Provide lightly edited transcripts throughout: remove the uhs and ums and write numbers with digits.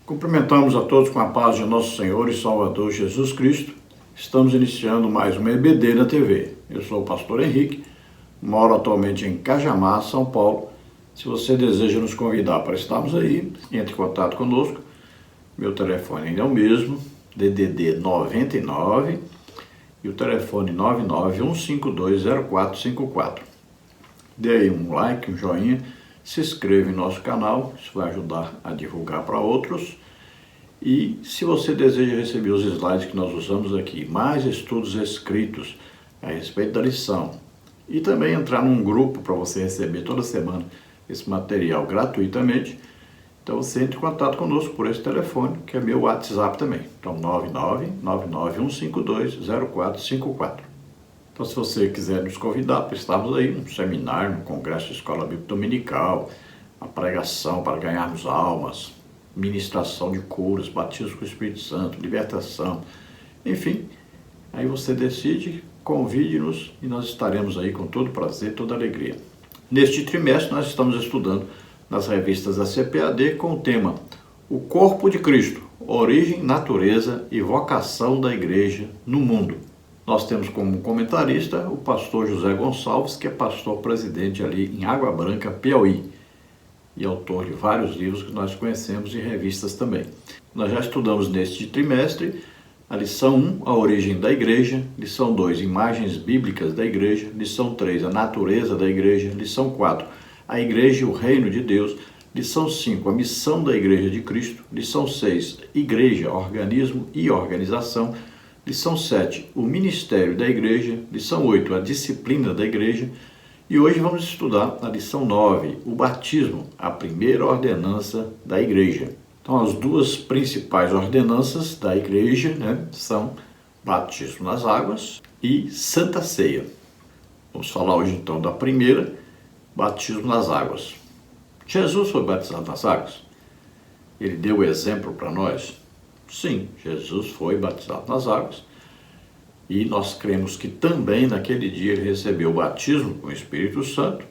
Cumprimentamos a todos com a paz de nosso Senhor e Salvador Jesus Cristo. Estamos iniciando mais uma EBD na TV. Eu sou o pastor Henrique, moro atualmente em Cajamar, São Paulo. Se você deseja nos convidar para estarmos aí, entre em contato conosco. Meu telefone ainda é o mesmo, DDD 99 e o telefone 991520454. Dê aí um like, um joinha, se inscreva em nosso canal, isso vai ajudar a divulgar para outros. E se você deseja receber os slides que nós usamos aqui, mais estudos escritos a respeito da lição, e também entrar num grupo para você receber toda semana esse material gratuitamente, então você entre em contato conosco por esse telefone, que é meu WhatsApp também. Então 99991520454. Então se você quiser nos convidar para estarmos aí num seminário, num congresso de escola bíblica dominical, a pregação para ganharmos almas, ministração de curas, batismo com o Espírito Santo, libertação, enfim, aí você decide, convide-nos e nós estaremos aí com todo prazer, toda alegria. Neste trimestre nós estamos estudando nas revistas da CPAD com o tema O Corpo de Cristo, Origem, Natureza e Vocação da Igreja no Mundo. Nós temos como comentarista o pastor José Gonçalves, que é pastor presidente ali em Água Branca, Piauí, e autor de vários livros que nós conhecemos e revistas também. Nós já estudamos neste trimestre a lição 1, a origem da igreja, lição 2, imagens bíblicas da igreja, lição 3, a natureza da igreja, lição 4, a igreja e o reino de Deus, lição 5, a missão da igreja de Cristo, lição 6, igreja, organismo e organização, lição 7, o ministério da igreja, lição 8, a disciplina da igreja, e hoje vamos estudar a lição 9, o batismo, a primeira ordenança da igreja. Então as duas principais ordenanças da igreja, são batismo nas águas e Santa Ceia. Vamos falar hoje então da primeira, batismo nas águas. Jesus foi batizado nas águas? Ele deu o exemplo para nós? Sim, Jesus foi batizado nas águas e nós cremos que também naquele dia ele recebeu o batismo com o Espírito Santo,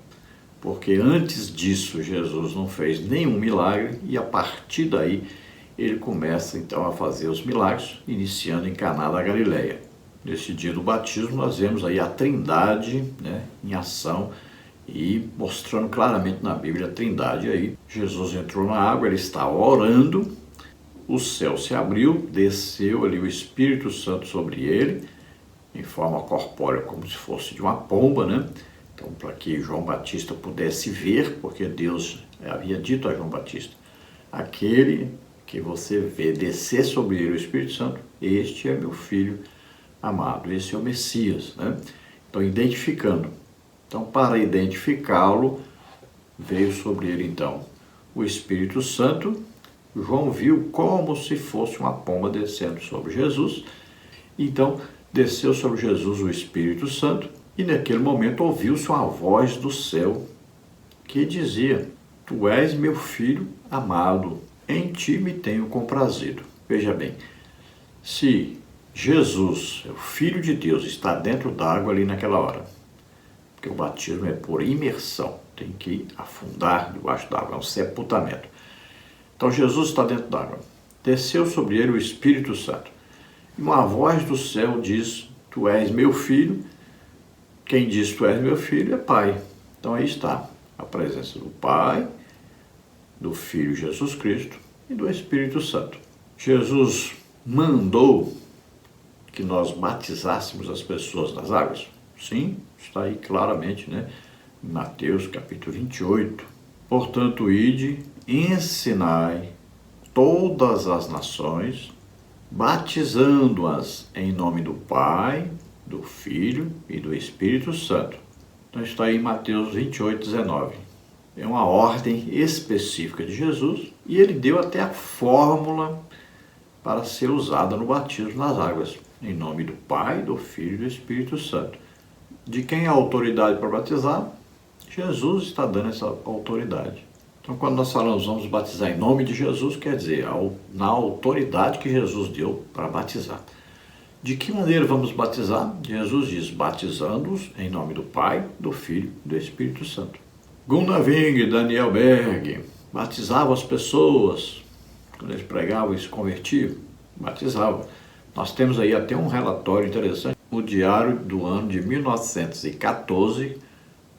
porque antes disso Jesus não fez nenhum milagre e a partir daí ele começa então a fazer os milagres, iniciando em Caná da Galileia. Nesse dia do batismo nós vemos aí a Trindade em ação e mostrando claramente na Bíblia a Trindade aí. Jesus entrou na água, ele estava orando, o céu se abriu, desceu ali o Espírito Santo sobre ele, em forma corpórea, como se fosse de uma pomba, Então, para que João Batista pudesse ver, porque Deus havia dito a João Batista, aquele que você vê descer sobre ele o Espírito Santo, este é meu filho amado, esse é o Messias, Então, identificando. Então, para identificá-lo, veio sobre ele, então, o Espírito Santo. João viu como se fosse uma pomba descendo sobre Jesus. Então, desceu sobre Jesus o Espírito Santo e naquele momento ouviu-se uma voz do céu que dizia: Tu és meu filho amado, em ti me tenho comprazido. Veja bem, se Jesus, o Filho de Deus, está dentro d'água ali naquela hora, porque o batismo é por imersão, tem que afundar debaixo d'água, é um sepultamento. Então Jesus está dentro d'água, desceu sobre ele o Espírito Santo. E uma voz do céu diz: Tu és meu filho. Quem diz tu és meu filho é Pai. Então aí está a presença do Pai, do Filho Jesus Cristo e do Espírito Santo. Jesus mandou que nós batizássemos as pessoas nas águas? Sim, está aí claramente, em Mateus capítulo 28. Portanto, ide, ensinai todas as nações, batizando-as em nome do Pai, do Filho e do Espírito Santo. Então está aí em Mateus 28, 19. É uma ordem específica de Jesus e ele deu até a fórmula para ser usada no batismo nas águas. Em nome do Pai, do Filho e do Espírito Santo. De quem é a autoridade para batizar? Jesus está dando essa autoridade. Então, quando nós falamos vamos batizar em nome de Jesus, quer dizer, na autoridade que Jesus deu para batizar. De que maneira vamos batizar? Jesus diz, batizando-os em nome do Pai, do Filho e do Espírito Santo. Gunnar Wing, Daniel Berg, batizavam as pessoas quando eles pregavam e se convertiam, batizavam. Nós temos aí até um relatório interessante. O diário do ano de 1914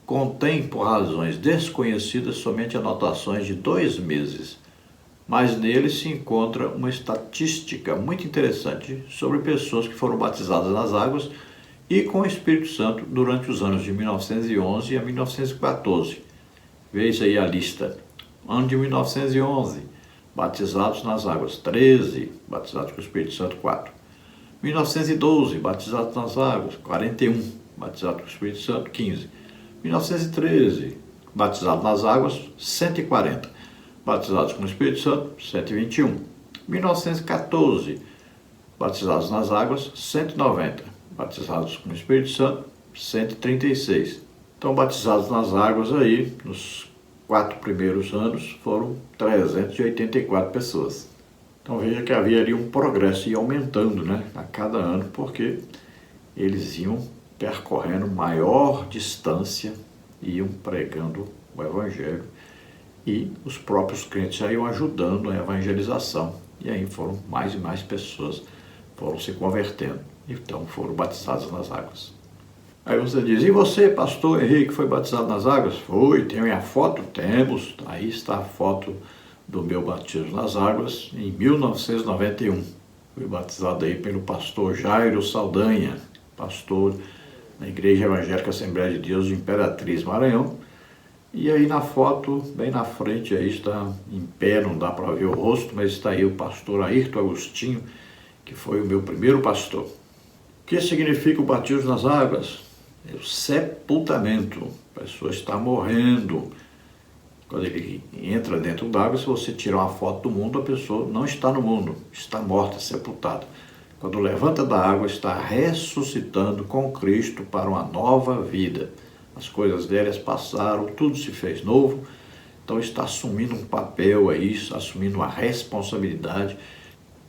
contém, por razões desconhecidas, somente anotações de 2 meses, mas nele se encontra uma estatística muito interessante sobre pessoas que foram batizadas nas águas e com o Espírito Santo durante os anos de 1911 a 1914. Veja aí a lista. Ano de 1911, batizados nas águas, 13, batizados com o Espírito Santo, 4. 1912, batizados nas águas, 41, batizados com o Espírito Santo, 15. 1913, batizados nas águas, 140, batizados com o Espírito Santo, 121. 1914, batizados nas águas, 190, batizados com o Espírito Santo, 136. Então, batizados nas águas aí, nos 4 primeiros anos, foram 384 pessoas. Então veja que havia ali um progresso, ia aumentando, né, a cada ano, porque eles iam percorrendo maior distância, iam pregando o Evangelho e os próprios crentes já iam ajudando a evangelização. E aí foram mais e mais pessoas foram se convertendo, então foram batizadas nas águas. Aí você diz, e você, pastor Henrique, foi batizado nas águas? Foi, tem a foto? Temos, aí está a foto do meu batismo nas águas em 1991. Fui batizado aí pelo pastor Jairo Saldanha, pastor na Igreja Evangélica Assembleia de Deus de Imperatriz, Maranhão. E aí na foto, bem na frente, aí está em pé, não dá para ver o rosto, mas está aí o pastor Ayrton Agostinho, que foi o meu primeiro pastor. O que significa o batismo nas águas? É o sepultamento. A pessoa está morrendo. Quando ele entra dentro d'água, se você tira uma foto do mundo, a pessoa não está no mundo, está morta, sepultada. Quando levanta da água, está ressuscitando com Cristo para uma nova vida. As coisas velhas passaram, tudo se fez novo. Então está assumindo um papel aí, está assumindo uma responsabilidade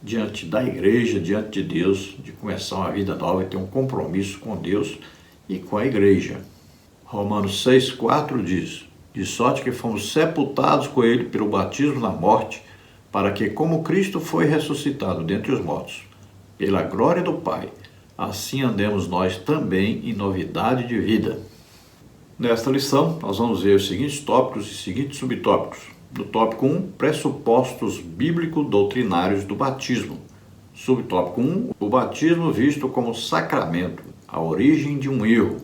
diante da igreja, diante de Deus, de começar uma vida nova e ter um compromisso com Deus e com a igreja. Romanos 6,4 diz, de sorte que fomos sepultados com ele pelo batismo na morte, para que, como Cristo foi ressuscitado dentre os mortos, pela glória do Pai, assim andemos nós também em novidade de vida. Nesta lição, nós vamos ver os seguintes tópicos e seguintes subtópicos. No tópico 1, pressupostos bíblico-doutrinários do batismo. Subtópico 1, o batismo visto como sacramento, a origem de um erro.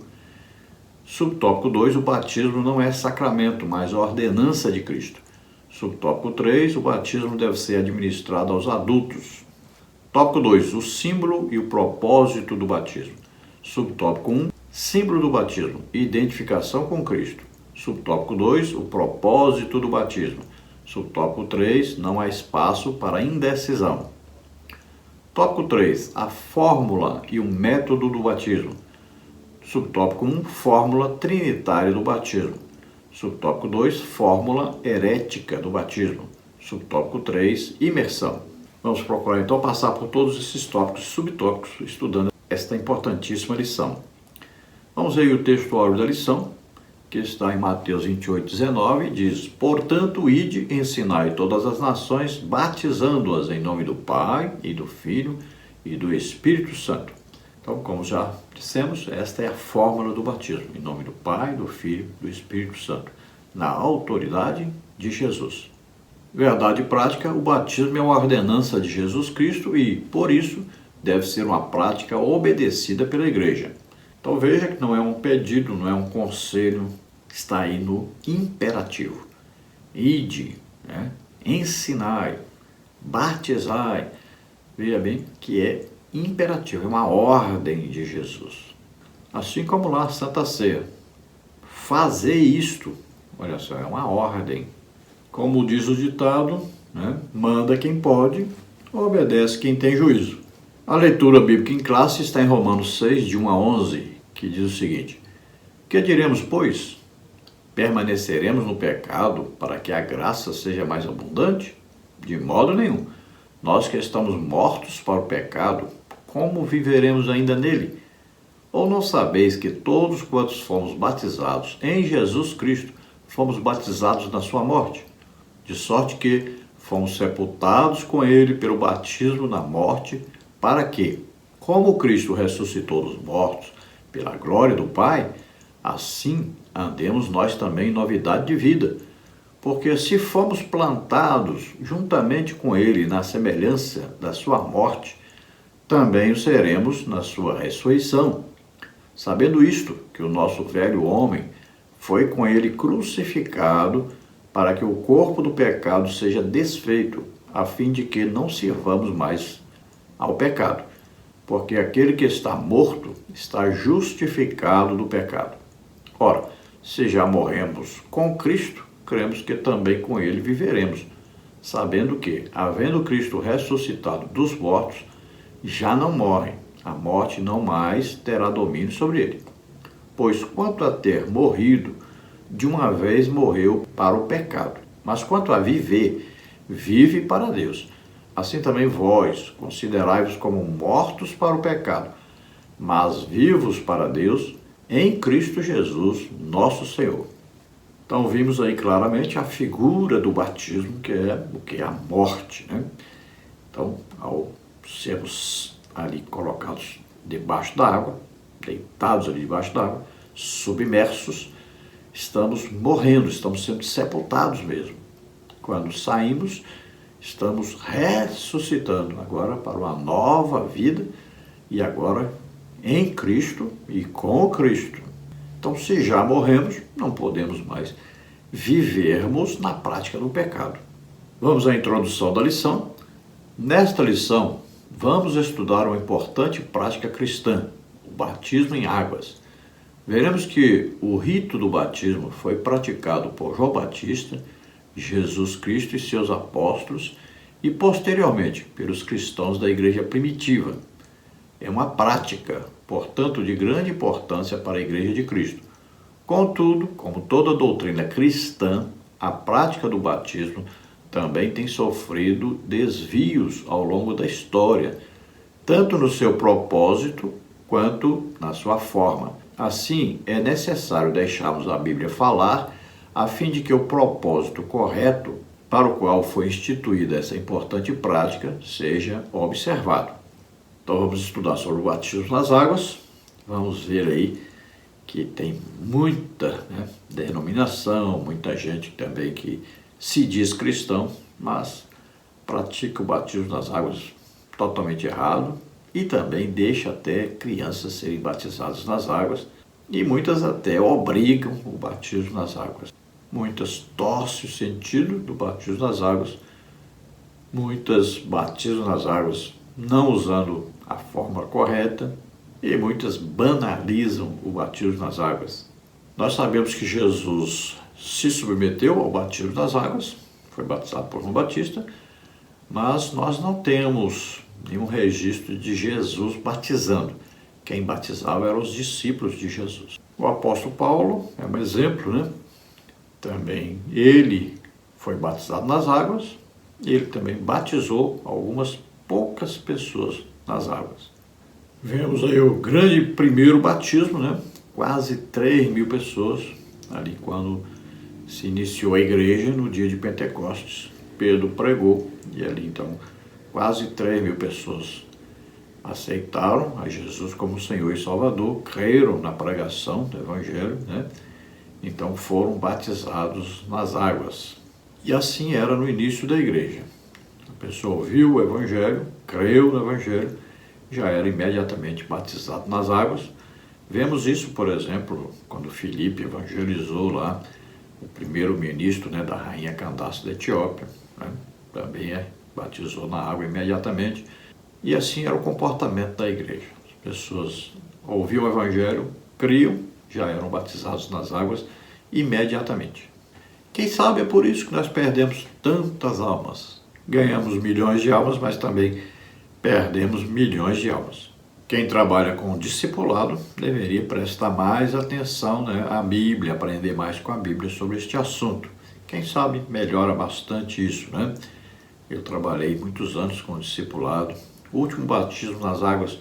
Subtópico 2, o batismo não é sacramento, mas a ordenança de Cristo. Subtópico 3, o batismo deve ser administrado aos adultos. Tópico 2, o símbolo e o propósito do batismo. Subtópico 1, símbolo do batismo, identificação com Cristo. Subtópico 2, o propósito do batismo. Subtópico 3, não há espaço para indecisão. Tópico 3, a fórmula e o método do batismo. Subtópico 1, fórmula trinitária do batismo. Subtópico 2, fórmula herética do batismo. Subtópico 3, imersão. Vamos procurar então passar por todos esses tópicos e subtópicos, estudando esta importantíssima lição. Vamos ver o texto áureo da lição, que está em Mateus 28:19, diz, portanto, ide, ensinai todas as nações, batizando-as em nome do Pai, e do Filho, e do Espírito Santo. Então, como já dissemos, esta é a fórmula do batismo, em nome do Pai, do Filho, do Espírito Santo, na autoridade de Jesus. Verdade prática, o batismo é uma ordenança de Jesus Cristo e, por isso, deve ser uma prática obedecida pela igreja. Então veja que não é um pedido, não é um conselho, está aí no imperativo. Ide, né? Ensinai, batizai. Veja bem que é imperativo, é uma ordem de Jesus. Assim como lá a Santa Ceia. Fazer isto, olha só, é uma ordem. Como diz o ditado, né? Manda quem pode, obedece quem tem juízo. A leitura bíblica em classe está em Romanos 6, de 1 a 11, que diz o seguinte, que diremos, pois? Permaneceremos no pecado para que a graça seja mais abundante? De modo nenhum. Nós que estamos mortos para o pecado, como viveremos ainda nele? Ou não sabeis que todos quantos fomos batizados em Jesus Cristo, fomos batizados na sua morte? De sorte que fomos sepultados com ele pelo batismo na morte, para que, como Cristo ressuscitou dos mortos pela glória do Pai, assim andemos nós também em novidade de vida. Porque se fomos plantados juntamente com ele na semelhança da sua morte, também o seremos na sua ressurreição. Sabendo isto, que o nosso velho homem foi com ele crucificado, para que o corpo do pecado seja desfeito, a fim de que não sirvamos mais ao pecado. Porque aquele que está morto está justificado do pecado. Ora, se já morremos com Cristo, cremos que também com ele viveremos, sabendo que, havendo Cristo ressuscitado dos mortos, já não morre, a morte não mais terá domínio sobre ele. Pois quanto a ter morrido, de uma vez morreu para o pecado, mas quanto a viver, vive para Deus. Assim também vós, considerai-vos como mortos para o pecado, mas vivos para Deus, em Cristo Jesus, nosso Senhor. Então vimos aí claramente a figura do batismo, que é o que? A morte, né? Então, ao sermos ali colocados debaixo d'água, deitados ali debaixo d'água, submersos, estamos morrendo, estamos sendo sepultados mesmo. Quando saímos, estamos ressuscitando agora para uma nova vida e agora em Cristo e com Cristo. Então, se já morremos, não podemos mais vivermos na prática do pecado. Vamos à introdução da lição. Nesta lição, vamos estudar uma importante prática cristã, o batismo em águas. Veremos que o rito do batismo foi praticado por João Batista, Jesus Cristo e seus apóstolos e, posteriormente, pelos cristãos da igreja primitiva. É uma prática, portanto, de grande importância para a Igreja de Cristo. Contudo, como toda doutrina cristã, a prática do batismo também tem sofrido desvios ao longo da história, tanto no seu propósito quanto na sua forma. Assim, é necessário deixarmos a Bíblia falar, a fim de que o propósito correto para o qual foi instituída essa importante prática seja observado. Então vamos estudar sobre o batismo nas águas. Vamos ver aí que tem muita denominação, muita gente também que se diz cristão, mas pratica o batismo nas águas totalmente errado e também deixa até crianças serem batizadas nas águas e muitas até obrigam o batismo nas águas. Muitas torcem o sentido do batismo nas águas, muitas batizam nas águas não usando a forma correta e muitas banalizam o batismo nas águas. Nós sabemos que Jesus se submeteu ao batismo nas águas, foi batizado por João Batista, mas nós não temos nenhum registro de Jesus batizando. Quem batizava eram os discípulos de Jesus. O apóstolo Paulo é um exemplo, né? Também ele foi batizado nas águas, e ele também batizou algumas poucas pessoas nas águas. Vemos aí o grande primeiro batismo, né? Quase 3.000 pessoas, ali quando se iniciou a igreja no dia de Pentecostes. Pedro pregou e ali então quase 3.000 pessoas aceitaram a Jesus como Senhor e Salvador, creram na pregação do Evangelho, né? Então foram batizados nas águas. E assim era no início da igreja. A pessoa ouviu o Evangelho, creu no Evangelho, já era imediatamente batizado nas águas. Vemos isso, por exemplo, quando Filipe evangelizou lá o primeiro-ministro, né, da rainha Candace da Etiópia, né? Também batizou na água imediatamente. E assim era o comportamento da igreja. As pessoas ouviam o Evangelho, criam, já eram batizados nas águas imediatamente. Quem sabe é por isso que nós perdemos tantas almas. Ganhamos milhões de almas, mas também perdemos milhões de almas. Quem trabalha com discipulado deveria prestar mais atenção, né, à Bíblia, aprender mais com a Bíblia sobre este assunto. Quem sabe melhora bastante isso, né? Eu trabalhei muitos anos com discipulado. O último batismo nas águas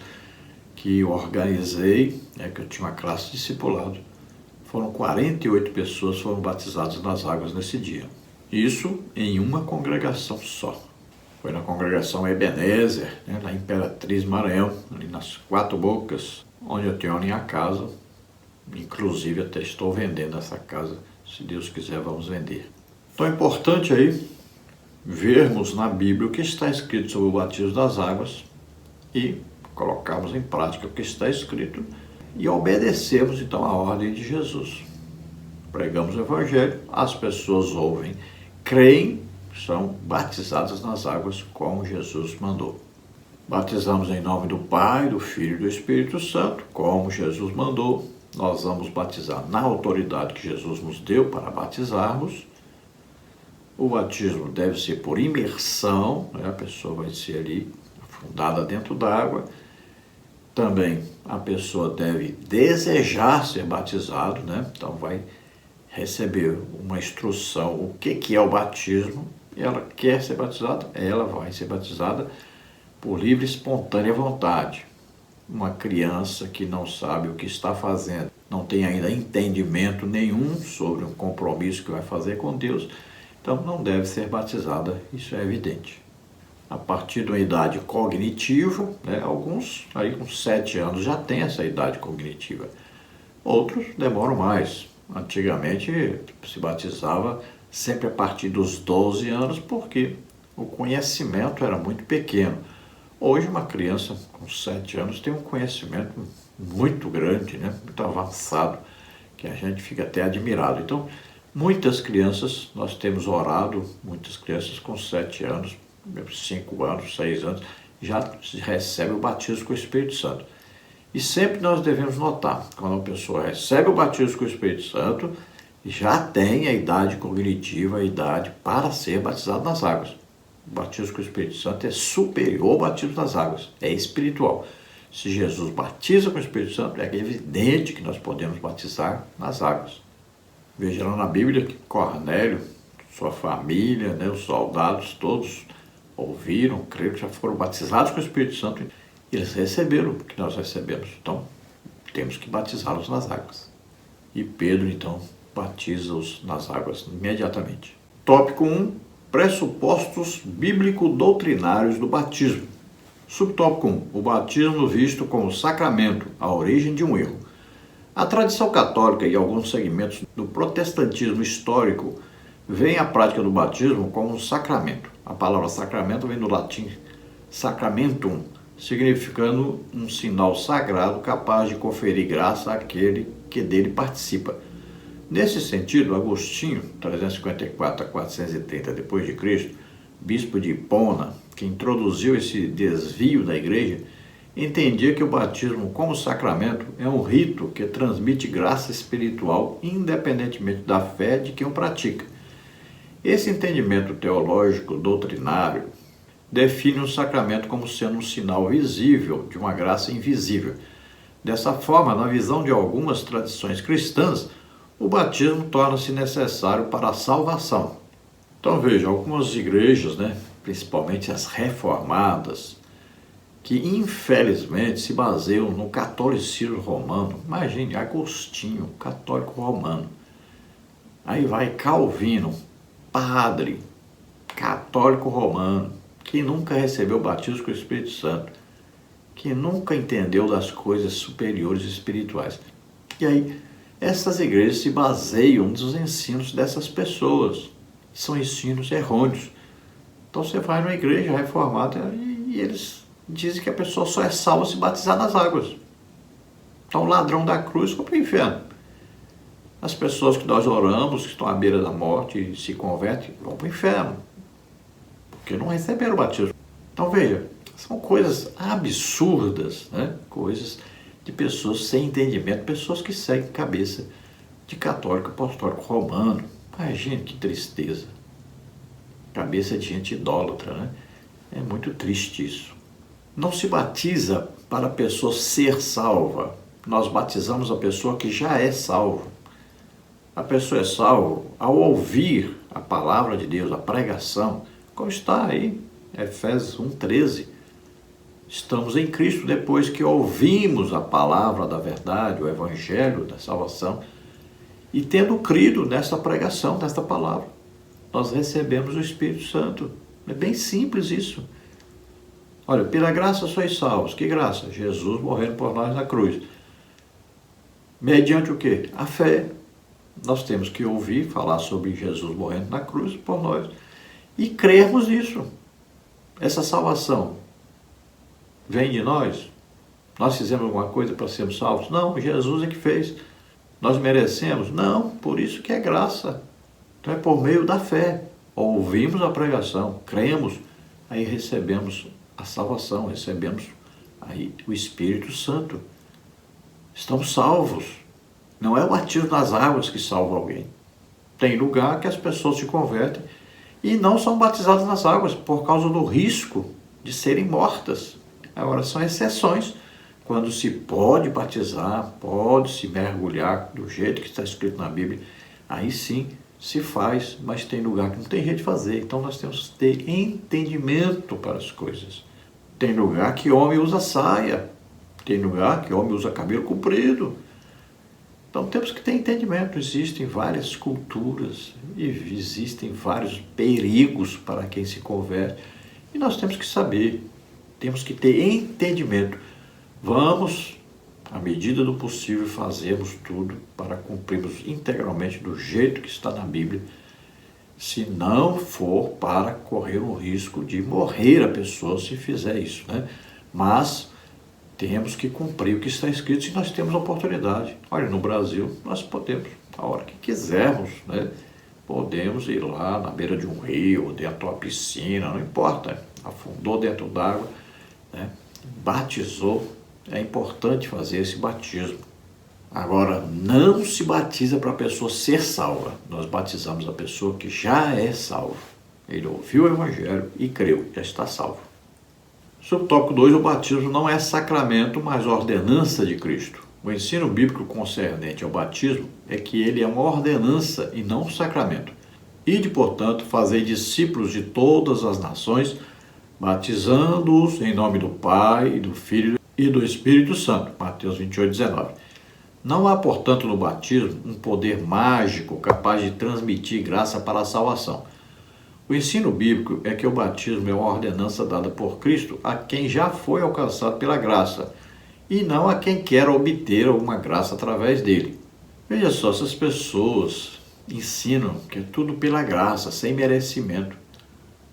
que eu organizei, que eu tinha uma classe de discipulado, foram 48 pessoas que foram batizadas nas águas nesse dia. Isso em uma congregação só. Foi na congregação Ebenezer, na Imperatriz Maranhão, ali nas Quatro Bocas, onde eu tenho a minha casa. Inclusive até estou vendendo essa casa, se Deus quiser vamos vender. Então é importante aí vermos na Bíblia o que está escrito sobre o batismo das águas e colocarmos em prática o que está escrito e obedecermos então a ordem de Jesus. Pregamos o Evangelho, as pessoas ouvem, creem, são batizadas nas águas como Jesus mandou. Batizamos em nome do Pai, do Filho e do Espírito Santo, como Jesus mandou. Nós vamos batizar na autoridade que Jesus nos deu para batizarmos. O batismo deve ser por imersão, a pessoa vai ser ali afundada dentro d'água. Também a pessoa deve desejar ser batizado, então vai receber uma instrução, o que é o batismo. Ela quer ser batizada, ela vai ser batizada por livre e espontânea vontade. Uma criança que não sabe o que está fazendo, não tem ainda entendimento nenhum sobre um compromisso que vai fazer com Deus, então não deve ser batizada, isso é evidente. A partir de uma idade cognitiva, alguns aí com 7 anos já têm essa idade cognitiva, outros demoram mais. Antigamente se batizava sempre a partir dos 12 anos, porque o conhecimento era muito pequeno. Hoje uma criança com 7 anos tem um conhecimento muito grande, muito avançado, que a gente fica até admirado. Então, muitas crianças, nós temos orado, muitas crianças com 7 anos, 5 anos, 6 anos, já recebem o batismo com o Espírito Santo. E sempre nós devemos notar, quando a pessoa recebe o batismo com o Espírito Santo, já tem a idade cognitiva, a idade para ser batizado nas águas. O batismo com o Espírito Santo é superior ao batismo nas águas, é espiritual. Se Jesus batiza com o Espírito Santo, é evidente que nós podemos batizar nas águas. Veja lá na Bíblia que Cornélio, sua família, os soldados todos ouviram, creram que já foram batizados com o Espírito Santo. Eles receberam o que nós recebemos, então temos que batizá-los nas águas. E Pedro, então, batiza-os nas águas imediatamente. Tópico 1. Pressupostos bíblico-doutrinários do batismo. Subtópico 1. O batismo visto como sacramento, a origem de um erro. A tradição católica e alguns segmentos do protestantismo histórico veem a prática do batismo como um sacramento. A palavra sacramento vem do latim sacramentum, significando um sinal sagrado capaz de conferir graça àquele que dele participa. Nesse sentido, Agostinho, 354 a 430 d.C., bispo de Hipona, que introduziu esse desvio da igreja, entendia que o batismo como sacramento é um rito que transmite graça espiritual independentemente da fé de quem o pratica. Esse entendimento teológico doutrinário define o sacramento como sendo um sinal visível de uma graça invisível. Dessa forma, na visão de algumas tradições cristãs, o batismo torna-se necessário para a salvação. Então veja, algumas igrejas, principalmente as reformadas, que infelizmente se baseiam no catolicismo romano. Imagine, Agostinho, católico romano. Aí vai Calvino, padre, católico romano, que nunca recebeu o batismo com o Espírito Santo, que nunca entendeu das coisas superiores espirituais. E aí, essas igrejas se baseiam nos ensinos dessas pessoas. São ensinos errôneos. Então você vai numa igreja reformada e eles dizem que a pessoa só é salva se batizar nas águas. Então o ladrão da cruz foi para o inferno. As pessoas que nós oramos, que estão à beira da morte e se convertem, vão para o inferno. Porque não receberam o batismo. Então veja, são coisas absurdas, coisas de pessoas sem entendimento, pessoas que seguem cabeça de católico apostólico romano. Imagina que tristeza. Cabeça de gente idólatra, É muito triste isso. Não se batiza para a pessoa ser salva. Nós batizamos a pessoa que já é salva. A pessoa é salva ao ouvir a palavra de Deus, a pregação, como está aí, Efésios 1:13. Estamos em Cristo depois que ouvimos a palavra da verdade, o evangelho da salvação, e tendo crido nessa pregação, nesta palavra. nós recebemos o Espírito Santo. É bem simples isso. Olha, pela graça sois salvos. Que graça? Jesus morrendo por nós na cruz. Mediante o quê? A fé. Nós temos que ouvir falar sobre Jesus morrendo na cruz por nós e crermos nisso. Essa salvação vem de nós? Nós fizemos alguma coisa para sermos salvos? Não, Jesus é que fez. Nós merecemos? Não, por isso que é graça. Então é por meio da fé. Ouvimos a pregação, cremos, aí recebemos a salvação, recebemos aí o Espírito Santo. Estamos salvos. Não é o batismo nas águas que salva alguém. Tem lugar que as pessoas se convertem e não são batizadas nas águas por causa do risco de serem mortas. Agora, são exceções. Quando se pode batizar, pode se mergulhar do jeito que está escrito na Bíblia, aí sim se faz, mas tem lugar que não tem jeito de fazer. Então nós temos que ter entendimento para as coisas. Tem lugar que homem usa saia, tem lugar que homem usa cabelo comprido. Então temos que ter entendimento. Existem várias culturas e existem vários perigos para quem se converte. E nós temos que saber, temos que ter entendimento. Vamos, à medida do possível, fazermos tudo para cumprirmos integralmente do jeito que está na Bíblia, se não for para correr o risco de morrer a pessoa se fizer isso, né? Mas temos que cumprir o que está escrito se nós temos oportunidade. Olha, no Brasil nós podemos, a hora que quisermos, né? Podemos ir lá na beira de um rio, dentro de uma piscina, não importa, afundou dentro d'água, né? Batizou. É importante fazer esse batismo. Agora, não se batiza para a pessoa ser salva. Nós batizamos a pessoa que já é salva. Ele ouviu o Evangelho e creu, já está salvo. Subtópico 2, o batismo não é sacramento, mas ordenança de Cristo. O ensino bíblico concernente ao batismo é que ele é uma ordenança e não um sacramento. Ide, portanto, fazei discípulos de todas as nações, batizando-os em nome do Pai, do Filho e do Espírito Santo. Mateus 28, 19. Não há, portanto, no batismo um poder mágico capaz de transmitir graça para a salvação. O ensino bíblico é que o batismo é uma ordenança dada por Cristo a quem já foi alcançado pela graça, e não a quem quer obter alguma graça através dele. Veja só, essas pessoas ensinam que é tudo pela graça, sem merecimento.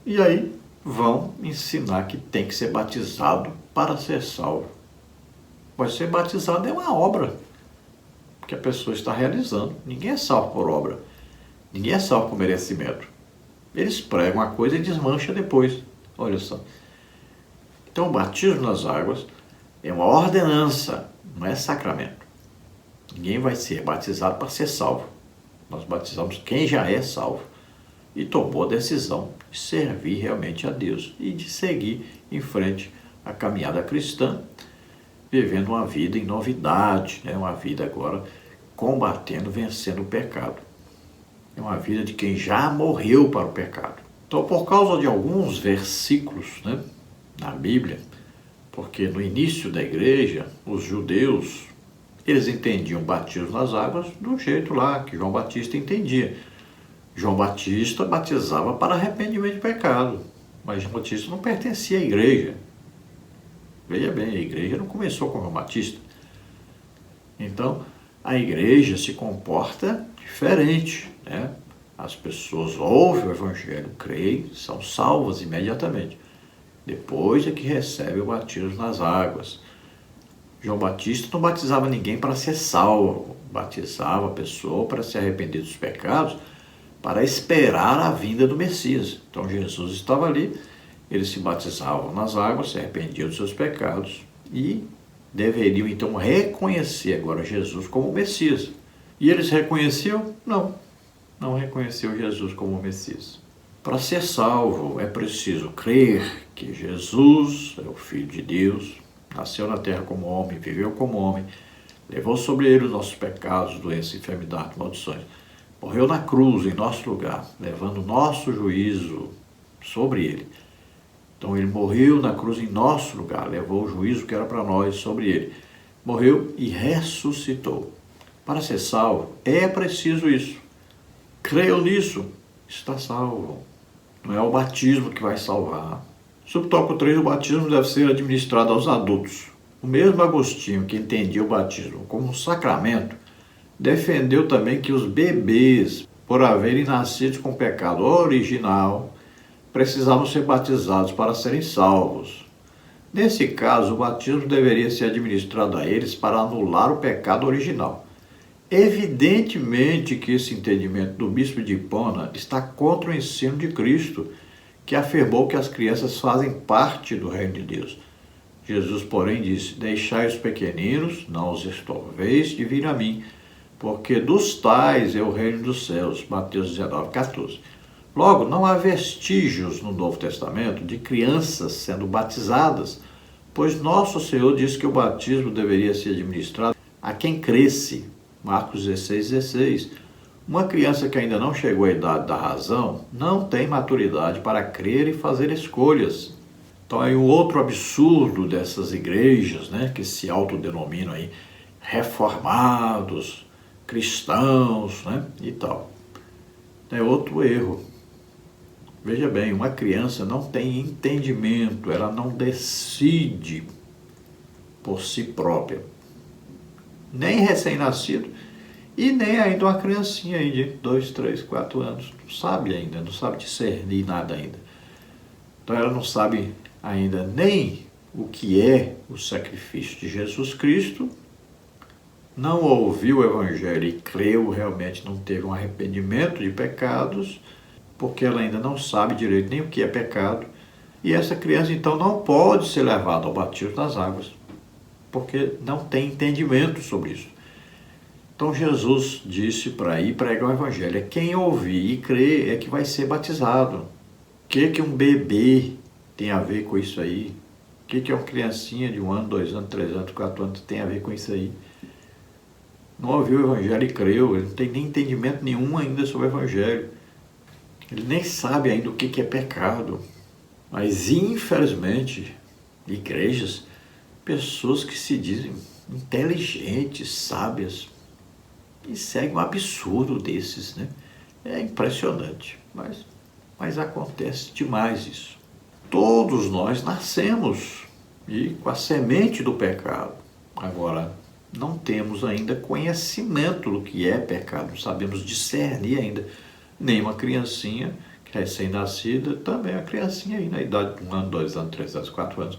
E aí vão ensinar que tem que ser batizado para ser salvo. Mas ser batizado é uma obra que a pessoa está realizando. Ninguém é salvo por obra. Ninguém é salvo por merecimento. Eles pregam a coisa e desmancham depois. Olha só. Então o batismo nas águas é uma ordenança, não é sacramento. Ninguém vai ser batizado para ser salvo. Nós batizamos quem já é salvo e tomou a decisão de servir realmente a Deus e de seguir em frente a caminhada cristã, vivendo uma vida em novidade, né? Uma vida agora combatendo, vencendo o pecado. É uma vida de quem já morreu para o pecado. Então, por causa de alguns versículos, né, na Bíblia, porque no início da igreja, os judeus, eles entendiam o batismo nas águas do jeito lá que João Batista entendia. João Batista batizava para arrependimento de pecado, mas João Batista não pertencia à igreja. Veja bem, a igreja não começou com João Batista. Então, a igreja se comporta diferente, né? As pessoas ouvem o Evangelho, creem, são salvas imediatamente. Depois é que recebe o batismo nas águas. João Batista não batizava ninguém para ser salvo, batizava a pessoa para se arrepender dos pecados, para esperar a vinda do Messias. Então Jesus estava ali, eles se batizavam nas águas, se arrependiam dos seus pecados e deveriam então reconhecer agora Jesus como Messias. E eles reconheciam? Não reconheceu Jesus como Messias. Para ser salvo é preciso crer que Jesus é o Filho de Deus, nasceu na terra como homem, viveu como homem, levou sobre ele os nossos pecados, doenças, enfermidades, maldições. Morreu na cruz em nosso lugar, levando o nosso juízo sobre ele. Então ele morreu na cruz em nosso lugar, levou o juízo que era para nós sobre ele. Morreu e ressuscitou. Para ser salvo é preciso isso. Creiam nisso. está salvo. Não é o batismo que vai salvar. Subtópico 3, o batismo deve ser administrado aos adultos. O mesmo Agostinho, que entendia o batismo como um sacramento, defendeu também que os bebês, por haverem nascido com pecado original, precisavam ser batizados para serem salvos. Nesse caso, o batismo deveria ser administrado a eles para anular o pecado original. Evidentemente que esse entendimento do bispo de Hipona está contra o ensino de Cristo, que afirmou que as crianças fazem parte do reino de Deus. Jesus, porém, disse: deixai os pequeninos, não os estorveis de vir a mim, porque dos tais é o reino dos céus. Mateus 19:14. Logo, não há vestígios no Novo Testamento de crianças sendo batizadas, pois nosso Senhor disse que o batismo deveria ser administrado a quem cresce. Marcos 16:16. Uma criança que ainda não chegou à idade da razão não tem maturidade para crer e fazer escolhas. Então é um outro absurdo dessas igrejas, né, que se autodenominam aí reformados, cristãos, né, e tal. É outro erro. Veja bem, uma criança não tem entendimento, ela não decide por si própria. Nem recém-nascido e nem ainda uma criancinha aí de 2, 3, 4 anos. Não sabe ainda, não sabe discernir nada ainda. Então ela não sabe ainda nem o que é o sacrifício de Jesus Cristo, não ouviu o Evangelho e creu, realmente não teve um arrependimento de pecados, porque ela ainda não sabe direito nem o que é pecado, e essa criança então não pode ser levada ao batismo nas águas, porque não tem entendimento sobre isso. Então Jesus disse para ir pregar o Evangelho: é quem ouvir e crer é que vai ser batizado. O que um bebê tem a ver com isso aí? O que uma criancinha de 1 ano, 2 anos, 3 anos, 4 anos tem a ver com isso aí? Não ouviu o Evangelho e creu, ele não tem nem entendimento nenhum ainda sobre o Evangelho. Ele nem sabe ainda o que é pecado. Mas, infelizmente, igrejas, pessoas que se dizem inteligentes, sábias, e seguem um absurdo desses, né? É impressionante, mas acontece demais isso. Todos nós nascemos e com a semente do pecado. Agora, não temos ainda conhecimento do que é pecado, não sabemos discernir ainda. Nem uma criancinha recém-nascida, também a criancinha aí na idade de 1 ano, 2 anos, 3 anos, 4 anos,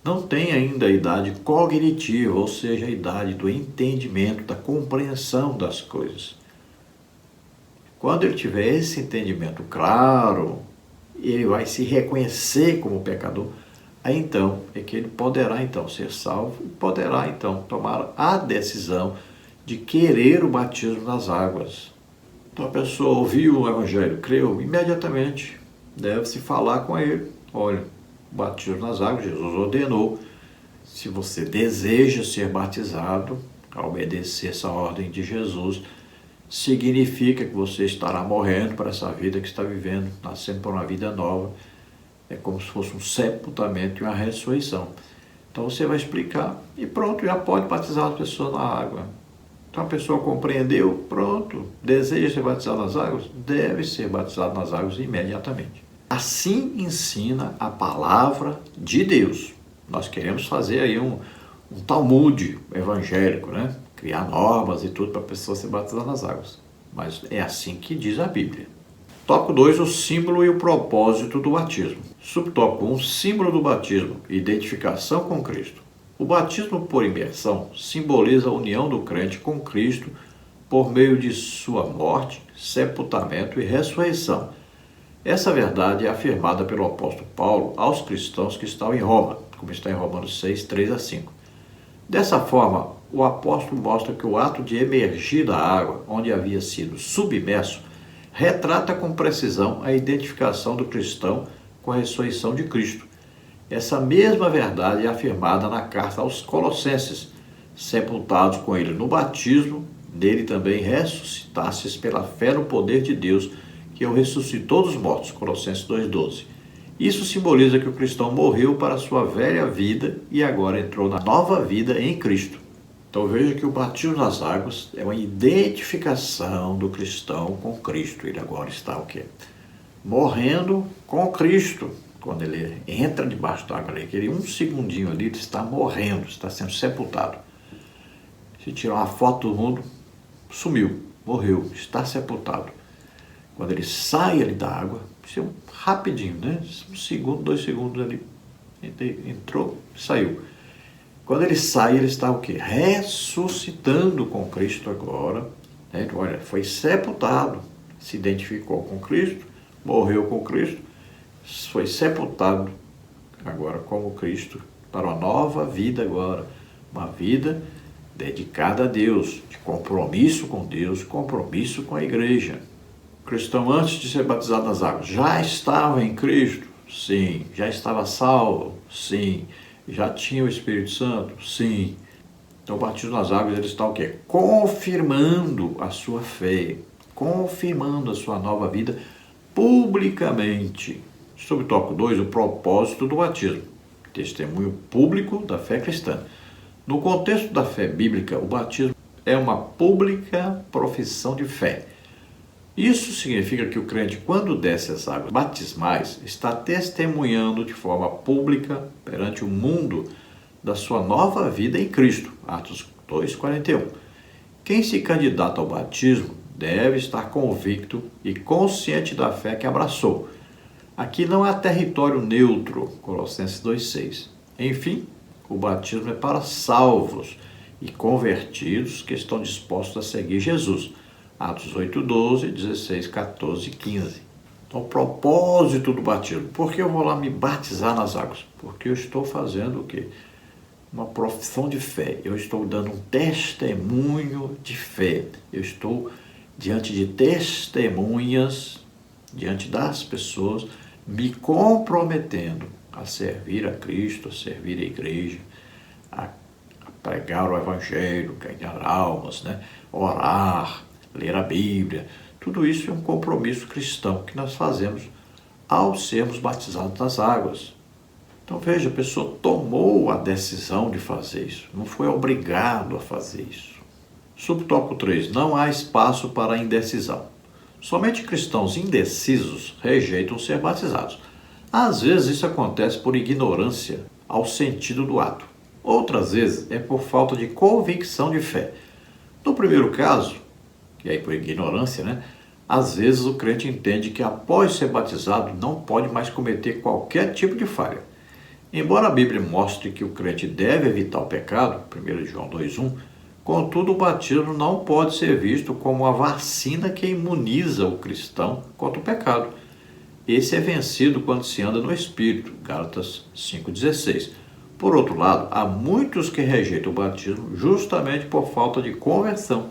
não tem ainda a idade cognitiva, ou seja, a idade do entendimento, da compreensão das coisas. Quando ele tiver esse entendimento claro, ele vai se reconhecer como pecador, aí então é que ele poderá então ser salvo e poderá então tomar a decisão de querer o batismo nas águas. Então a pessoa ouviu o Evangelho, creu, imediatamente deve-se falar com ele: olha, batismo nas águas, Jesus ordenou. Se você deseja ser batizado, a obedecer essa ordem de Jesus, significa que você estará morrendo para essa vida que está vivendo, nascendo para uma vida nova. É como se fosse um sepultamento e uma ressurreição. Então você vai explicar e pronto, já pode batizar as pessoas na água. Então a pessoa compreendeu, pronto, deseja ser batizado nas águas, deve ser batizado nas águas imediatamente. Assim ensina a palavra de Deus. Nós queremos fazer aí um Talmud evangélico, né? Criar normas e tudo para a pessoa ser batizada nas águas. Mas é assim que diz a Bíblia. Tópico 2, o símbolo e o propósito do batismo. Subtópico 1, símbolo do batismo, identificação com Cristo. O batismo por imersão simboliza a união do crente com Cristo por meio de sua morte, sepultamento e ressurreição. Essa verdade é afirmada pelo apóstolo Paulo aos cristãos que estão em Roma, como está em Romanos 6, 3-5. Dessa forma, o apóstolo mostra que o ato de emergir da água, onde havia sido submerso, retrata com precisão a identificação do cristão com a ressurreição de Cristo. Essa mesma verdade é afirmada na carta aos Colossenses: sepultados com ele no batismo, nele também ressuscitastes pela fé no poder de Deus, que o ressuscitou dos mortos. Colossenses 2,12. Isso simboliza que o cristão morreu para a sua velha vida e agora entrou na nova vida em Cristo. Então veja que o batismo nas águas é uma identificação do cristão com Cristo. Ele agora está o quê? Morrendo com Cristo. Quando ele entra debaixo da água, aquele um segundinho ali, ele está morrendo, está sendo sepultado. Se tirar uma foto do mundo, sumiu, morreu, está sepultado. Quando ele sai ali da água, isso é rapidinho, né? 1 segundo, 2 segundos ali, entrou, saiu. Quando ele sai, ele está o quê? Ressuscitando com Cristo agora. Né? Olha, foi sepultado, se identificou com Cristo, morreu com Cristo, foi sepultado agora como Cristo para uma nova vida agora. Uma vida dedicada a Deus, de compromisso com Deus, compromisso com a igreja. O cristão, antes de ser batizado nas águas, já estava em Cristo? Sim. Já estava salvo? Sim. Já tinha o Espírito Santo? Sim. Então o batismo nas águas, ele está o quê? Confirmando a sua fé, confirmando a sua nova vida publicamente. Subtópico 2, o propósito do batismo. Testemunho público da fé cristã. No contexto da fé bíblica, o batismo é uma pública profissão de fé. Isso significa que o crente, quando desce as águas batismais, está testemunhando de forma pública perante o mundo da sua nova vida em Cristo. Atos 2:41. Quem se candidata ao batismo deve estar convicto e consciente da fé que abraçou. Aqui não há território neutro, Colossenses 2:6. Enfim, o batismo é para salvos e convertidos que estão dispostos a seguir Jesus. Atos 8:12, 16, 14 e 15. Então, o propósito do batismo. Por que eu vou lá me batizar nas águas? Porque eu estou fazendo o quê? Uma profissão de fé. Eu estou dando um testemunho de fé. Eu estou diante de testemunhas, diante das pessoas, me comprometendo a servir a Cristo, a servir a igreja, a pregar o Evangelho, ganhar almas, né? Orar, ler a Bíblia. Tudo isso é um compromisso cristão que nós fazemos ao sermos batizados nas águas. Então veja, a pessoa tomou a decisão de fazer isso, não foi obrigado a fazer isso. Subtópico 3, não há espaço para a indecisão. Somente cristãos indecisos rejeitam ser batizados. Às vezes isso acontece por ignorância ao sentido do ato. Outras vezes é por falta de convicção de fé. No primeiro caso, e aí por ignorância, né? Às vezes o crente entende que após ser batizado não pode mais cometer qualquer tipo de falha. Embora a Bíblia mostre que o crente deve evitar o pecado, 1 João 2:1, contudo o batismo não pode ser visto como uma vacina que imuniza o cristão contra o pecado. Esse é vencido quando se anda no Espírito, Gálatas 5:16. Por outro lado, há muitos que rejeitam o batismo justamente por falta de conversão.